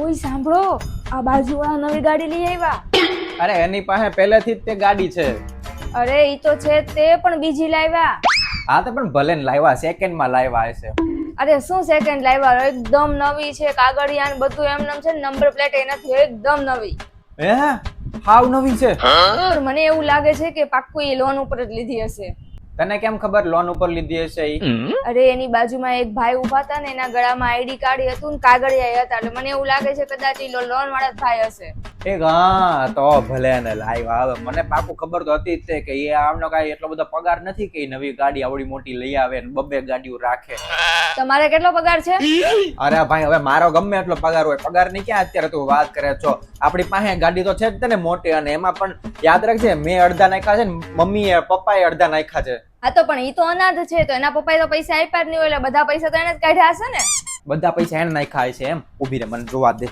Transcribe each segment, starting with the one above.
ઓય સાંભળો, આ બાજુવાળા નવી ગાડી લઈ આવ્યા. અરે એની પાસે પહેલેથી જ તે ગાડી છે. અરે ઈ તો છે તે, પણ બીજી લાવ્યા. હા તો પણ ભલે ને લાવ્યા, સેકન્ડમાં લાવ્યા હશે. અરે શું સેકન્ડ લાવ્યા, એકદમ નવી છે, કાગળિયા ને બધું એમનેમ છે, નંબર પ્લેટ એ નથી, એકદમ નવી. હે હાવ નવી છે? પણ મને એવું લાગે છે કે પાક્કું એ લોન ઉપર જ લીધી હશે. તને કેમ ખબર લોન ઉપર લીધી હશે ઈ? અરે એની બાજુમાં એક ભાઈ ઉભા હતા ને, એના ગળામાં આઈડી કાર્ડ હતું ને કાગળિયા હતા, એટલે મને એવું લાગે છે કદાચ ઈ લોન વાળા જ ભાઈ હશે. એક હા તો ભલે ને લાવ્યા. હવે મને પાકું ખબર તો હતી જ તે કે એ આમનો કાંઈ એટલો બધો પગાર નથી કે ઈ નવી ગાડી આવડી મોટી લઈ આવે ને બબ્બે ગાડીઓ રાખે. તમારે કેટલો પગાર છે? અરે ભાઈ હવે મારો ગમે એટલો પગાર હોય, પગાર ની ક્યાં અત્યારે તું વાત કરે છો? આપણી પાસે ગાડી તો છે જ તે ને મોટી, અને એમાં પણ યાદ રાખજે મેં અડધા નાખ્યા છે ને મમ્મીએ પપ્પાએ અડધા નાખ્યા છે. હા તો પણ ઈ તો અનાથ છે, તો એના પપ્પાએ તો પૈસા આપ્યા જ નહીં હોય, એટલે બધા પૈસા તો એને જ કાઢ્યા હશે ને. બધા પૈસા એને નાખ્યા છે એમ? ઊભી રે મને જોવા દે.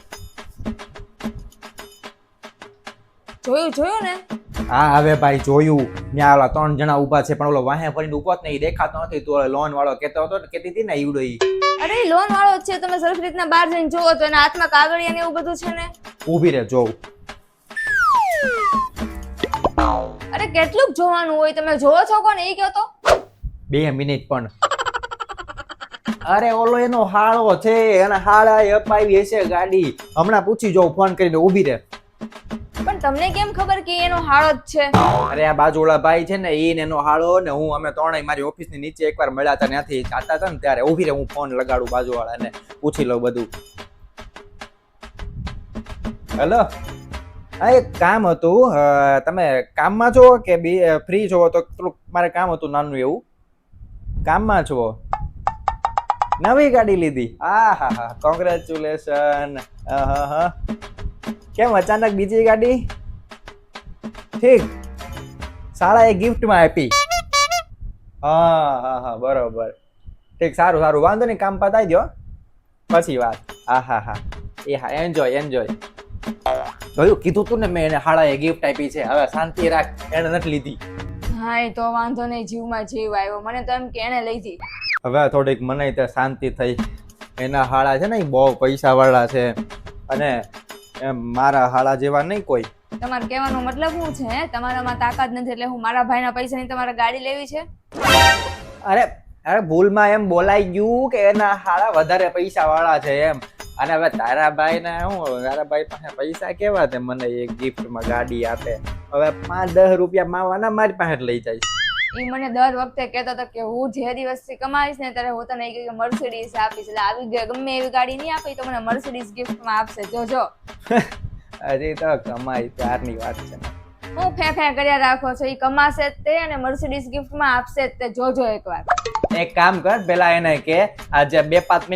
જોયું ને? હા હવે ભાઈ જોયું. ત્યાં ઓલા 3 જણા ઊભા છે, પણ ઓલો વાહે ફરીને ઊભો જ નહીં, દેખાતો નથી. તું લોન વાળો કેતો હતો ને, કેતી હતી ને ઈવડો ઈ. અરે લોન વાળો જ છે, તમે સરખી રીતના બહાર જઈને જોવો તો એના હાથમાં કાગળિયા ને એવું બધું છે ને. ઊભી રે જોઉં. અરે કેટલું જોવાનું હોય, તમે જોવો છો કોને ઈ કહો તો? 2 મિનિટ પણ. અરે ઓલો એનો હાળો છે, એના હાળાએ અપાવી હશે ગાડી. હમણાં પૂછી જોઉં ફોન કરીને. ઊભી રે. પણ તમને કેમ ખબર કે એનો હાળો જ છે? અરે આ બાજુવાળા ભાઈ છે ને, ઈ ને એનો હાળો ને હું અમે ત્રણેય મારી ઓફિસની નીચે એકવાર મળ્યા હતા, ત્યાંથી જાતા હતા ને ત્યારે. ઊભી રે હું ફોન લગાડું બાજુવાળાને, પૂછી લઉં બધું. હેલો, હા એક કામ હતું. તમે કામમાં છો કે ફ્રી છો? તો થોડુંક મારે કામ હતું નાનું એવું. કામમાં છો? નવી ગાડી લીધી? હા હા હા, કોંગ્રેચ્યુલેશન. હા હા, કેમ અચાનક બીજી ગાડી? ઠીક, શાળાએ ગિફ્ટમાં આપી? હા હા હા બરોબર. ઠીક, સારું સારું, વાંધો નહીં, કામ પતાવી દો પછી વાત. હા હા હા, એ હા, એન્જોય એન્જોય. જોયું, કીધું તું ને મેં, એને શાળાએ ગિફ્ટ આપી છે. હવે શાંતિ રાખ, એને નથી લીધી. હા એ તો વાંધો નહીં, જીવમાં જીવ આવ્યો. મને તો એમ કે એને લીધી. હવે થોડીક મને ત્યાં શાંતિ થઈ. એના હાળા છે ને એ બહુ પૈસા વાળા છે, અને એમ મારા હાળા જેવા નહીં કોઈ. તમારે કહેવાનો મતલબ શું છે? તમારામાં તાકાત નથી એટલે હું મારા ભાઈના પૈસાની તમારે ગાડી લેવી છે? અરે અરે ભૂલમાં એમ બોલાઈ ગયું કે એના હાળા વધારે પૈસા વાળા છે એમ. અને હવે તારા ભાઈ ને હું, તારા ભાઈ પાસે પૈસા કેવા છે મને એક ગિફ્ટમાં ગાડી આપે? હવે 5-10 રૂપિયા માવાના મારી પાસે લઈ જાય. એ મને દર વખતે કહેતો હતો કે હું જે દિવસથી કમાઈશ ને ત્યારે હું તને એક મર્સિડીઝ આપીશ. એટલે આવી ગમે એવી ગાડી નહીં આપી તો મને મર્સિડીઝ ગિફ્ટમાં આપશે, જોજો. હજી તો કમાઈ ત્યારની વાત છે. હું ફે કર્યા રાખો છો, એ કમાશે જ તે અને મર્સિડીઝ ગિફ્ટમાં આપશે જ તે, જોજો એકવાર. એક કામ કર, પેલા એને કે આજે 2-5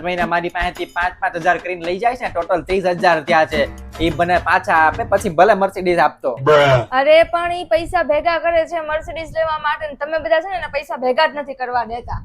મહિના મારી પાસેથી 5-5 હજાર કરીને લઈ જાય છે, ટોટલ 30,000 થયા છે. એ મને પાછા આપે પછી ભલે મર્સિડીઝ આપતો. અરે પણ ઈ પૈસા ભેગા કરે છે મર્સિડીઝ લેવા માટે, તમે બધા છે ને એના પૈસા ભેગા જ નથી કરવા દેતા.